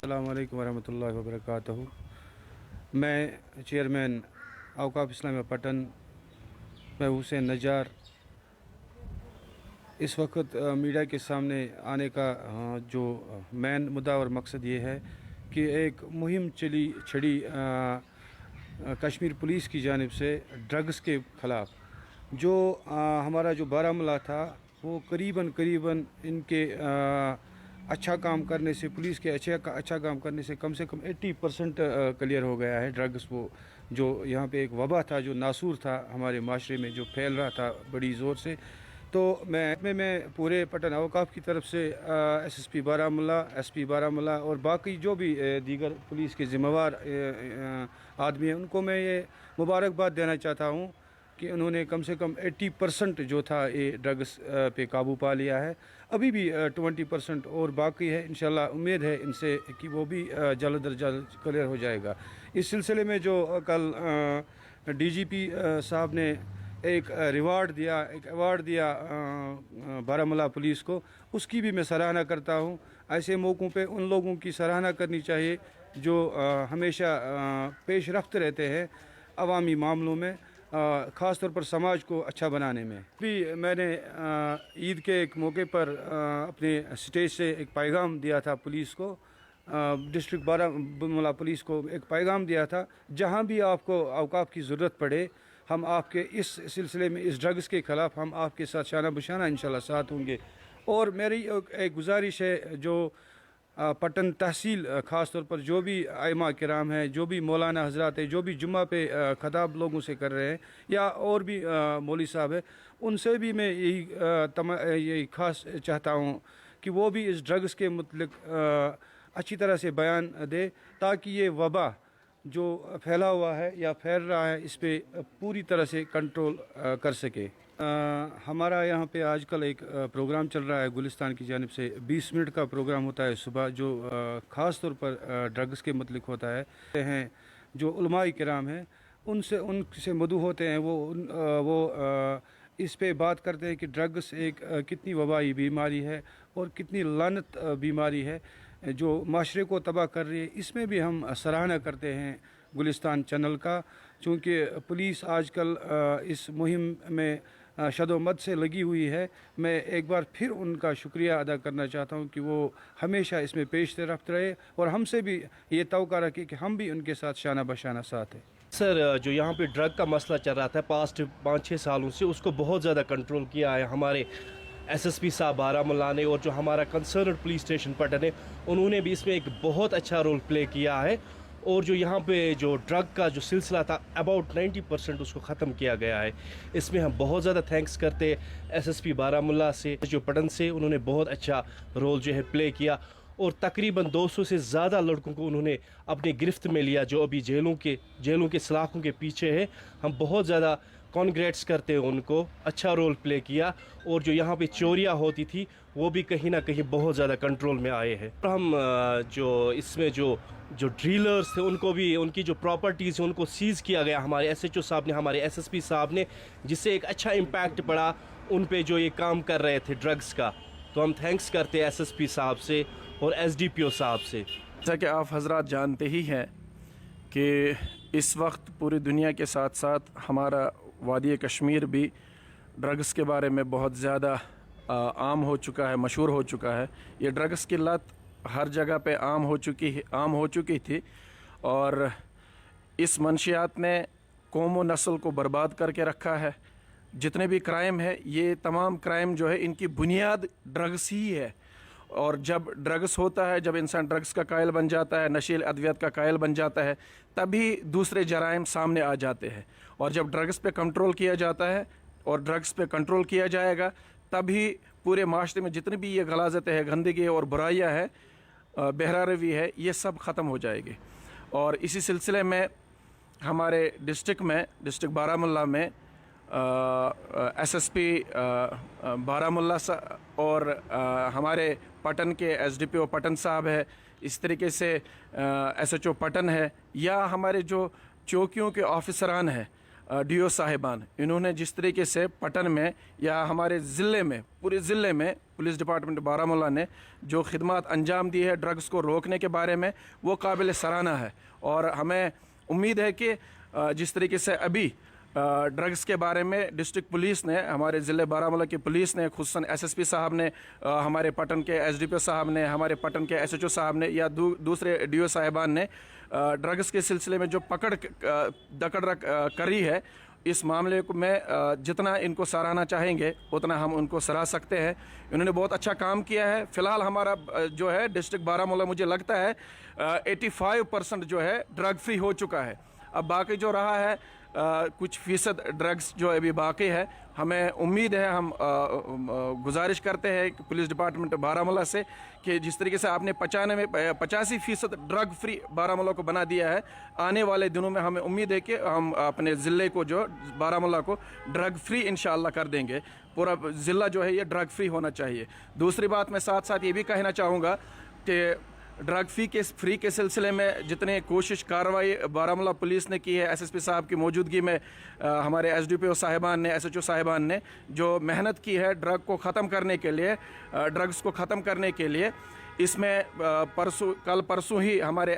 अस्सलाम वालेकुम वरहमतुल्लाहि वबरकातुहू। मैं चेयरमैन औकाफ इस्लामिया पटन मैं हुसैन नजार इस वक्त मीडिया के सामने आने का जो मेन मुद्दा और मकसद ये है कि एक मुहिम छड़ी कश्मीर पुलिस की जानिब से ड्रग्स के ख़िलाफ़ जो हमारा जो बारामूला था वो करीबन इनके अच्छा काम करने से पुलिस के अच्छा काम करने से कम 80% क्लियर हो गया है। ड्रग्स वो जो यहाँ पे एक वबा था जो नासूर था हमारे माशरे में जो फैल रहा था बड़ी ज़ोर से, तो मैं पूरे पटन औकाफ की तरफ से एसएसपी बारामूला, एसपी बारामूला और बाकी जो भी दीगर पुलिस के ज़िम्मेवार आदमी हैं उनको मैं ये मुबारकबाद देना चाहता हूँ कि उन्होंने कम से कम 80% जो था ये ड्रग्स पे काबू पा लिया है। अभी भी 20% और बाकी है। इंशाल्लाह उम्मीद है इनसे कि वो भी जल्द अज जल्द क्लियर हो जाएगा। इस सिलसिले में जो कल डीजीपी साहब ने एक अवार्ड दिया बारामूला पुलिस को, उसकी भी मैं सराहना करता हूँ। ऐसे मौक़ों पे उन लोगों की सराहना करनी चाहिए जो हमेशा पेश रफ्त रहते हैं अवामी मामलों में, ख़ास तौर पर समाज को अच्छा बनाने में। भी मैंने ईद के एक मौके पर अपने स्टेज से एक पैगाम दिया था पुलिस को, डिस्ट्रिक्ट बारामूला पुलिस को एक पैगाम दिया था, जहाँ भी आपको औकाफ की ज़रूरत पड़े हम आपके इस सिलसिले में इस ड्रग्स के ख़िलाफ़ हम आपके साथ शाना बशाना इंशाल्लाह साथ होंगे। और मेरी एक गुजारिश है जो पटन तहसील ख़ास तौर पर जो भी आइमा किराम हैं, जो भी मौलाना हजरात हैं, जो भी जुम्मा पे ख़ताब लोगों से कर रहे हैं या और भी मौलवी साहब है, उनसे भी मैं यही ख़ास चाहता हूँ कि वो भी इस ड्रग्स के मुतल्लिक़ अच्छी तरह से बयान दे ताकि ये वबा जो फैला हुआ है या फैल रहा है इस पे पूरी तरह से कंट्रोल कर सके। हमारा यहाँ पे आजकल एक प्रोग्राम चल रहा है गुलिस्तान की जानिब से, 20 मिनट का प्रोग्राम होता है सुबह जो ख़ास तौर पर ड्रग्स के मुतल्लिक़ होता है। जो उलमाए किराम हैं उनसे मदऊ होते हैं, वो इस पे बात करते हैं कि ड्रग्स एक कितनी वबाई बीमारी है और कितनी लानत बीमारी है जो माशरे को तबाह कर रही है। इसमें भी हम सराहना करते हैं गुलिस्तान चैनल का, चूँकि पुलिस आजकल इस मुहिम में शदोमद से लगी हुई है। मैं एक बार फिर उनका शुक्रिया अदा करना चाहता हूँ कि वो हमेशा इसमें पेश रफ्त रहे और हमसे भी ये तवक्का रखे कि हम भी उनके साथ शाना बशाना साथ हैं। सर, जो यहाँ पे ड्रग का मसला चल रहा था पास्ट 5-6 सालों से, उसको बहुत ज़्यादा कंट्रोल किया है हमारे एसएसपी साहब बारामूला ने, और जो हमारा कंसर्न पुलिस स्टेशन पटन है उन्होंने भी इसमें एक बहुत अच्छा रोल प्ले किया है। और जो यहाँ पे जो ड्रग का जो सिलसिला था अबाउट 90% उसको ख़त्म किया गया है। इसमें हम बहुत ज़्यादा थैंक्स करते हैं एसएसपी बारामूला से, जो पटन से, उन्होंने बहुत अच्छा रोल जो है प्ले किया और तकरीबन 200 से ज़्यादा लड़कों को उन्होंने अपने गिरफ्त में लिया जो अभी जेलों के सलाखों के पीछे है। हम बहुत ज़्यादा कॉन्ग्रेट्स करते हैं उनको, अच्छा रोल प्ले किया। और जो यहाँ पे चोरियाँ होती थी वो भी कहीं ना कहीं बहुत ज़्यादा कंट्रोल में आए हैं। हम जो इसमें जो ड्रीलर्स थे उनको भी, उनकी जो प्रॉपर्टीज़ हैं उनको सीज़ किया गया हमारे एसएचओ साहब ने, हमारे एसएसपी साहब ने, जिससे एक अच्छा इम्पैक्ट पड़ा उन पे जो ये काम कर रहे थे ड्रग्स का। तो हम थैंक्स करते हैं एसएसपी साहब से और एसडीपीओ साहब से। जैसा कि आप हजरात जानते ही हैं कि इस वक्त पूरी दुनिया के साथ साथ हमारा वादी कश्मीर भी ड्रग्स के बारे में बहुत ज़्यादा आम हो चुका है, मशहूर हो चुका है। ये ड्रग्स की लत हर जगह पे आम हो चुकी थी और इस मंशियात ने कौम व नस्ल को बर्बाद करके रखा है। जितने भी क्राइम है, ये तमाम क्राइम जो है इनकी बुनियाद ड्रग्स ही है। और जब ड्रग्स होता है, जब इंसान ड्रग्स का कायल बन जाता है, नशील अद्वियत का कायल बन जाता है, तभी दूसरे जराइम सामने आ जाते हैं। और जब ड्रग्स पे कंट्रोल किया जाता है और ड्रग्स पे कंट्रोल किया जाएगा, तभी पूरे माशरे में जितनी भी ये गलाजतें हैं, गंदगी और बुराइयाँ हैं, बहरारवी है, ये सब ख़त्म हो जाएगी। और इसी सिलसिले में हमारे डिस्ट्रिक्ट बारामूला में एसएसपी बारामूला और हमारे पटन के एसडीपीओ पटन साहब है, इस तरीके से एसएचओ पटन है, या हमारे जो चौकियों के ऑफिसरान हैं, DO साहिबान, इन्होंने जिस तरीके से पटन में या हमारे ज़िले में, पूरे ज़िले में पुलिस डिपार्टमेंट बारामूला ने जो खिदमत अंजाम दी है ड्रग्स को रोकने के बारे में, वो काबिल सराहना है। और हमें उम्मीद है कि जिस तरीके से अभी ड्रग्स के बारे में डिस्ट्रिक्ट पुलिस ने, हमारे ज़िले बारामूला की पुलिस ने, खुसूसन SSP साहब ने, हमारे पटन के SDPO साहब ने, हमारे पटन के SHO साहब ने या दूसरे DO साहिबान ने ड्रग्स के सिलसिले में जो पकड़ दकड़ करी है, इस मामले को में जितना इनको सराहना चाहेंगे उतना हम उनको सराह सकते हैं। इन्होंने बहुत अच्छा काम किया है। फ़िलहाल हमारा जो है डिस्ट्रिक्ट बारामूला, मुझे लगता है 85% जो है ड्रग फ्री हो चुका है। अब बाकी जो रहा है कुछ फ़ीसद ड्रग्स जो अभी बाकी है, हमें उम्मीद है, हम गुजारिश करते हैं कि पुलिस डिपार्टमेंट बारामूला से कि जिस तरीके से आपने 85% ड्रग फ्री बारामूला को बना दिया है, आने वाले दिनों में हमें उम्मीद है कि हम अपने ज़िले को, जो बारामूला को ड्रग फ्री इंशाअल्लाह कर देंगे। पूरा ज़िला जो है ये ड्रग फ्री होना चाहिए। दूसरी बात मैं साथ साथ ये भी कहना चाहूँगा कि ड्रग फ्री के सिलसिले में जितने कोशिश कार्रवाई बारामूला पुलिस ने की है, SSP साहब की मौजूदगी में हमारे SDPO साहिबान ने, SHO साहिबान ने जो मेहनत की है ड्रग को ख़त्म करने के लिए, ड्रग्स को ख़त्म करने के लिए, इसमें कल परसों ही हमारे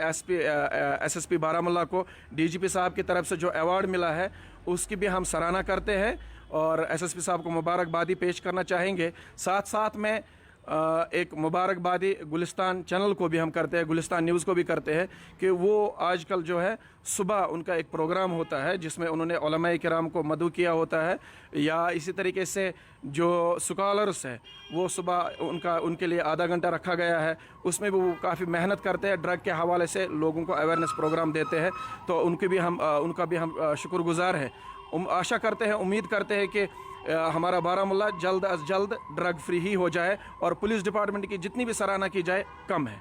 SSP बारामूला को DGP साहब की तरफ से जो अवार्ड मिला है उसकी भी हम सराहना करते हैं और SSP साहब को मुबारकबादी पेश करना चाहेंगे। साथ साथ में एक मुबारकबादी गुलिस्तान चैनल को भी हम करते हैं, गुलिस्तान न्यूज़ को भी करते हैं कि वो आजकल जो है सुबह उनका एक प्रोग्राम होता है जिसमें उन्होंने उलमाए किराम को मदऊ किया होता है, या इसी तरीके से जो स्कॉलर्स है वो सुबह उनके लिए आधा घंटा रखा गया है, उसमें भी वो काफ़ी मेहनत करते हैं, ड्रग के हवाले से लोगों को अवेयरनेस प्रोग्राम देते हैं। तो उनका भी हम शुक्रगुजार हैं। आशा करते हैं, उम्मीद करते हैं कि हमारा बारामूला जल्द अज जल्द ड्रग फ्री ही हो जाए और पुलिस डिपार्टमेंट की जितनी भी सराहना की जाए कम है।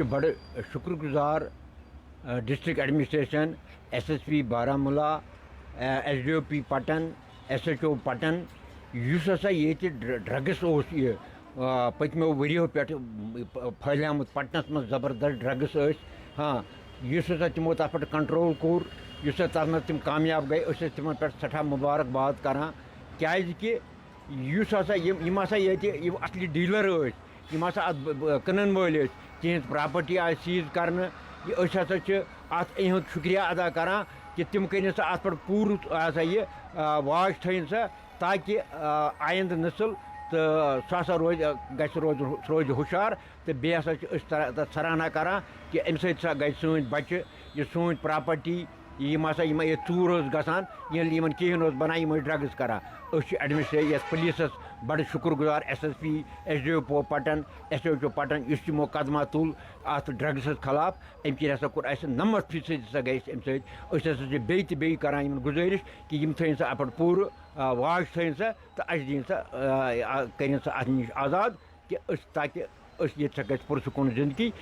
बड़े शुक्रगुजार district administration, SSP Baramulla, SDOP Patan, SHO Patan, use हसा ये ड्रग्स ये पत्मो वरियो पे फैलियामुत पटनस में जबरदस्त ड्रग्स। हाँ, युस हसा तिमो तथ पे कंट्रोल कोर, युस तथ तिम कामयाब गए, तिमन पे सठा मुबारकबाद करान कि युस हसा यम हसा ये असली डीलर यम हसा कनन वल तिहद प्रॉपर्टी आ सीज करने, हसा अत इहद शुक्रिया अदा करान कि तिम कर अत पे पूर हसा ये वाच थन सा ताकि आइंद नस्ल तो सह रोज हुशार। तो बे हसा सराहना करान कि अम सा गई सन बच्चे, ये सोन प्रॉपर्टी यम हसा ये चूर गसान ये कहें बनान ड्रग्स करान। एडमिनिस्ट्रेशन पुलिस बड़ शुक्रगुजार, SSP SDO Patan, SHO Patan, इस तमो कदमा तुल अत ड्रग्स खिलाफ। अम हसा कोर 90% हसा गई अम सत बे करान गुजारिश कि यम थन सा अप पूर वाच थन सा तो दिन सा कर अत नश आज़ाद कि ताकि ये पुरसकून जिंदगी।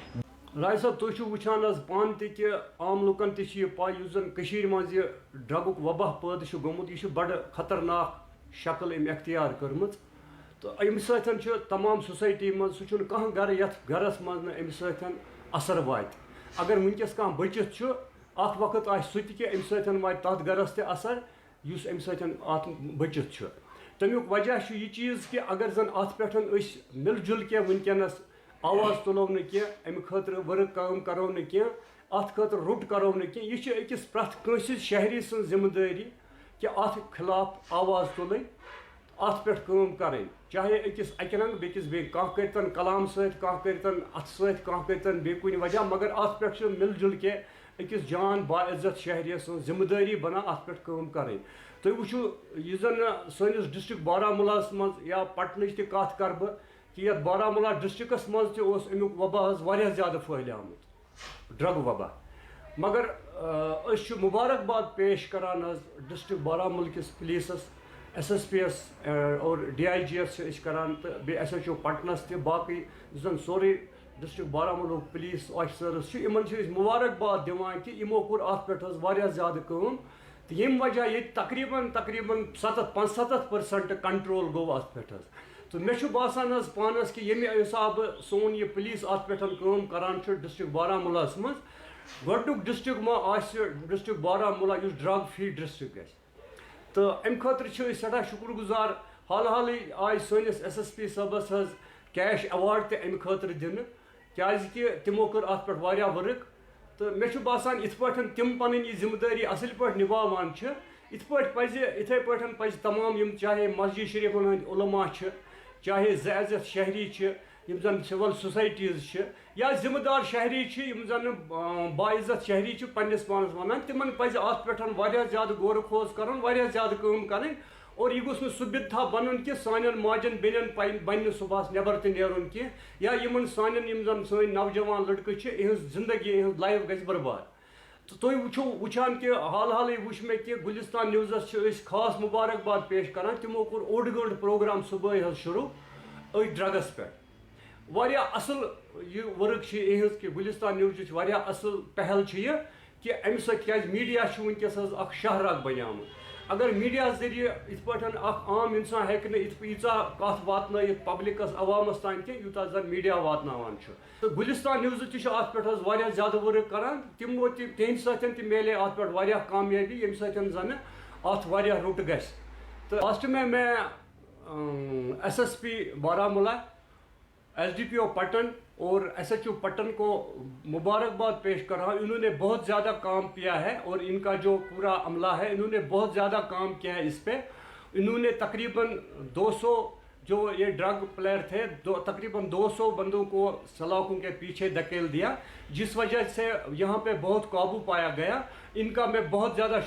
राय साहब तुम वुचान पान कि आम लुकन पाई मज ड्रगुक वबा पैद गोमुत, यह बड़ खतरनाक शक्ल अम अख्तियार कर्म। तो अम तमाम सोसाइटी मज सह कह गर ये गरस मज अम असर वात। अगर वनकस कह बचित अत वक्त आ सह कि अम वात तथ गरस ते असर युस अम बचित। तमुक वजह यह चीज़ कि अगर जन अत पे मिलजुल के वनकस आवाज़ तुलो न अमि खतर वर्क काम करो न अत खतर रुट करो न यह अकिस प्रथ कंस शहरी सं जिम्मेदारी कि अत खिलाफ आवाज़ तुल, अत पे करें, चाहे अकिस अकि रंग बेकिस बे कह करतन कलाम सत, कह करतन अत सत, कह करतन बे कुन वजह, मगर अत पे मिलजुल के अकिस जान बाइज्जत शहरी सं जिम्मेदारी बना अत पे करें। तुम वो यह जन सनिस डिस्ट्रिक्ट बारामूलास मज या पटन कत कर बह कि ये बारामूला डिस्ट्रिक्टस मज अमुक वबा वारिया ज़्यादा फैलियामुत ड्रग वबा। मगर मुबारकबाद पेश करान डिस्ट्रिक्ट बारामूल किस पुलिसस, SSP और DIG करान तो बे SHO पटनस ते बाकी जन सोरे district Baramulla police officers in मुबारकबाद दिवान कि यमो कोर अत पे वारिया ज़्यादा काम। तो यम वजह ये तकरीबन 75% कंट्रोल गो अत पे। तो मे बासान पानस कि ये हिसाब सोन ये पुलिस अत पे काम करान डिस्ट्रिक्ट बारामूलास मज گۄڈنیُک ڈِسٹرٛک ما آسہِ ڈِسٹرٛک بارہمولہ یُس ڈرٛگ فری ڈِسٹرٛک گژھِ تہٕ اَمہِ خٲطرٕ چھِ أسۍ سٮ۪ٹھاہ شُکُر گُزار حال حالٕے آے سٲنِس ایس ایس پی صٲبَس حظ کیش ایوارڈ تہِ اَمہِ خٲطرٕ دِنہٕ کیٛازِکہِ تِمو کٔر اَتھ پٮ۪ٹھ واریاہ ؤرٕک تہٕ مےٚ چھُ باسان یِتھ پٲٹھۍ تِم پَنٕنۍ یہِ ذِمہٕ دٲری اَصٕل پٲٹھۍ نِباوان چھِ یِتھ پٲٹھۍ پَزِ یِتھَے پٲٹھۍ پَزِ تمام یِم چاہے مسجد شریٖفَن ہٕنٛدۍ علما چھِ چاہے زٕ عزت شہری چھِ یِم زَن سِول سوسایٹیٖز چھِ یا ذِمہٕ دار شہری چھِ یِم زَن باعزت شہری چھِ پنٛنِس پانَس وَنان تِمَن پَزِ اَتھ پٮ۪ٹھ واریاہ زیادٕ غورٕ خوض کَرُن واریاہ زیادٕ کٲم کَرٕنۍ اور یہِ گوٚژھ نہٕ سُہ بِدتھا بَنُن کہِ سانٮ۪ن ماجٮ۪ن بیٚنٮ۪ن بَنہِ نہٕ صُبحس نٮ۪بر تہِ نیرُن کینٛہہ یا یِمَن سانٮ۪ن یِم زَن سٲنۍ نوجوان لٔڑکہٕ چھِ یِہٕنٛز زِندگی یِہٕنٛز لایف گژھِ برباد تہٕ تُہۍ وٕچھان کہِ حال حالٕے وٕچھ مےٚ کہِ گُلِستان نِوزَس چھِ أسۍ خاص مُبارکباد پیش کَران تِمو کوٚر اوٚڑ گٲنٛٹہٕ پرٛوگرام صُبحٲے حظ شروٗع أتھۍ ڈرٛگَس پٮ۪ٹھ واریاہ اَصٕل یہِ ؤرٕک چھِ یِہٕنٛز کہِ گُلِستان نِوزٕچ واریاہ اَصٕل پہل چھِ یہِ کہِ اَمہِ سۭتۍ کیٛازِ میٖڈیا چھُ وٕنکٮ۪س حظ اَکھ شاہراہ بَنیومُت اگر میٖڈیا ذٔریعہِ یِتھ پٲٹھۍ اَکھ عام اِنسان ہیٚکہِ نہٕ ییٖژاہ کَتھ واتنٲیِتھ پَبلِکَس عوامَس تانۍ کینٛہہ یوٗتاہ زَن میٖڈیا واتناوان چھُ تہٕ گُلِستان نِوزٕ تہِ چھِ اَتھ پٮ۪ٹھ حظ واریاہ زیادٕ ؤرٕک کَران تِمو تہِ تِہنٛدِ سۭتۍ تہِ میلے اَتھ پٮ۪ٹھ واریاہ کامیٲبی ییٚمہِ سۭتۍ زَنہٕ اَتھ واریاہ رُت گژھِ تہٕ لاسٹ میں S S P Baramulla S D P O Pattan اور ایس ایچ او پٹن کو مبارکباد پیش کر رہا ہوں انہوں نے بہت زیادہ کام کیا ہے اور ان کا جو پورا عملہ ہے انہوں نے بہت زیادہ کام کیا ہے اس پہ انہوں نے تقریباً 200 جو یہ ڈرگ پلیئر تھے تقریباً 200 بندوں کو سلاخوں کے پیچھے دھکیل دیا جس وجہ سے یہاں پہ بہت قابو پایا گیا ان کا میں بہت زیادہ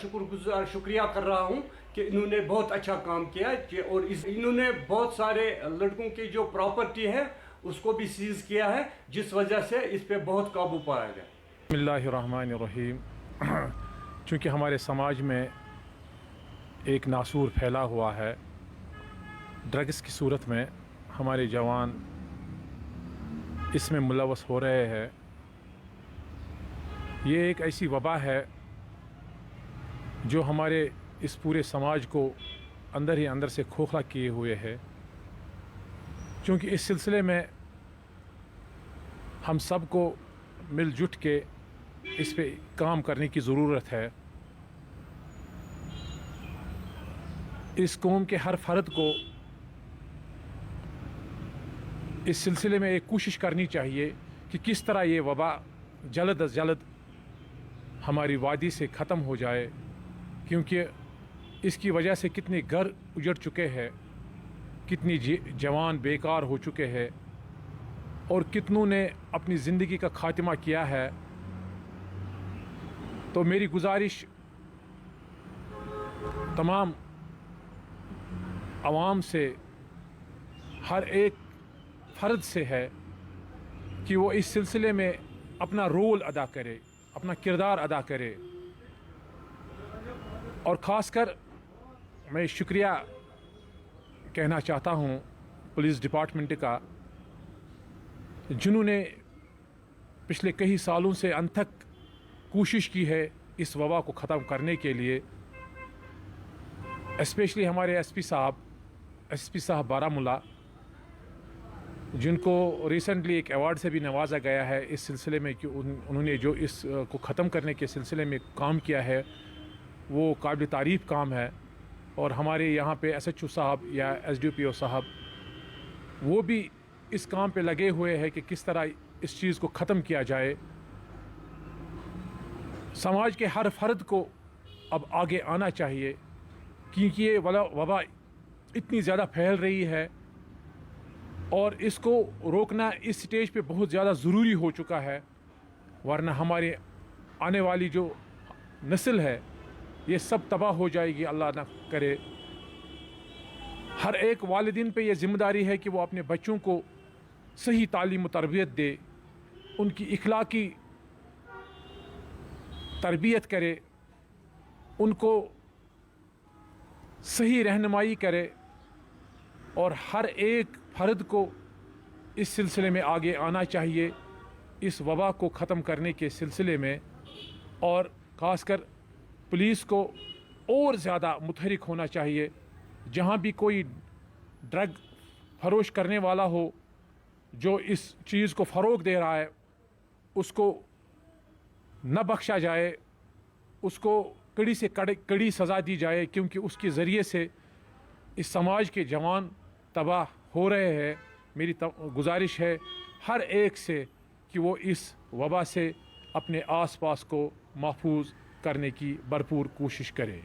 شکریہ کر رہا ہوں کہ انہوں نے بہت اچھا کام کیا اور انہوں نے بہت سارے لڑکوں کی جو پراپرٹی ہے اس کو بھی سیز کیا ہے جس وجہ سے اس پہ بہت قابو پایا گیا. بسم اللہ الرحمن الرحیم. چونکہ ہمارے سماج میں ایک ناسور پھیلا ہوا ہے ڈرگس کی صورت میں ہمارے جوان اس میں ملوث ہو رہے ہیں. یہ ایک ایسی وبا ہے جو ہمارے اس پورے سماج کو اندر ہی اندر سے کھوکھلا کیے ہوئے ہے. چونکہ اس سلسلے میں ہم سب کو مل جٹ کے اس پہ کام کرنے کی ضرورت ہے. اس قوم کے ہر فرد کو اس سلسلے میں ایک کوشش کرنی چاہیے کہ کس طرح یہ وبا جلد از جلد ہماری وادی سے ختم ہو جائے، کیونکہ اس کی وجہ سے کتنے گھر اجڑ چکے ہیں، کتنی جوان بیکار ہو چکے ہیں اور کتنوں نے اپنی زندگی کا خاتمہ کیا ہے. تو میری گزارش تمام عوام سے، ہر ایک فرد سے ہے کہ وہ اس سلسلے میں اپنا رول ادا کرے، اپنا کردار ادا کرے. اور خاص کر میں شکریہ کہنا چاہتا ہوں پولیس ڈپارٹمنٹ کا، جنہوں نے پچھلے کئی سالوں سے انتھک کوشش کی ہے اس وبا کو ختم کرنے کے لیے. اسپیشلی ہمارے ایس پی صاحب بارہمولہ، جن کو ریسنٹلی ایک ایوارڈ سے بھی نوازا گیا ہے اس سلسلے میں کہ انہوں نے جو اس کو ختم کرنے کے سلسلے میں کام کیا ہے وہ قابل تعریف کام ہے. اور ہمارے یہاں پہ ایس ایچ او صاحب یا ایس ڈی پی او صاحب وہ بھی اس کام پہ لگے ہوئے ہیں کہ کس طرح اس چیز کو ختم کیا جائے. سماج کے ہر فرد کو اب آگے آنا چاہیے، کیونکہ یہ وبا اتنی زیادہ پھیل رہی ہے اور اس کو روکنا اس سٹیج پہ بہت زیادہ ضروری ہو چکا ہے، ورنہ ہمارے آنے والی جو نسل ہے یہ سب تباہ ہو جائے گی، اللہ نہ کرے. ہر ایک والدین پہ یہ ذمہ داری ہے کہ وہ اپنے بچوں کو صحیح تعلیم و تربیت دے، ان کی اخلاقی تربیت کرے، ان کو صحیح رہنمائی کرے اور ہر ایک فرد کو اس سلسلے میں آگے آنا چاہیے اس وبا کو ختم کرنے کے سلسلے میں. اور خاص کر پولیس کو اور زیادہ متحرک ہونا چاہیے. جہاں بھی کوئی ڈرگ فروش کرنے والا ہو جو اس چیز کو فروغ دے رہا ہے اس کو न बख्शा जाए, उसको कड़ी से कड़ी सज़ा दी जाए, क्योंकि उसके ज़रिए से इस समाज के जवान तबाह हो रहे हैं। मेरी गुजारिश है हर एक से कि वो इस वबा से अपने आस पास को महफूज करने की भरपूर कोशिश करे।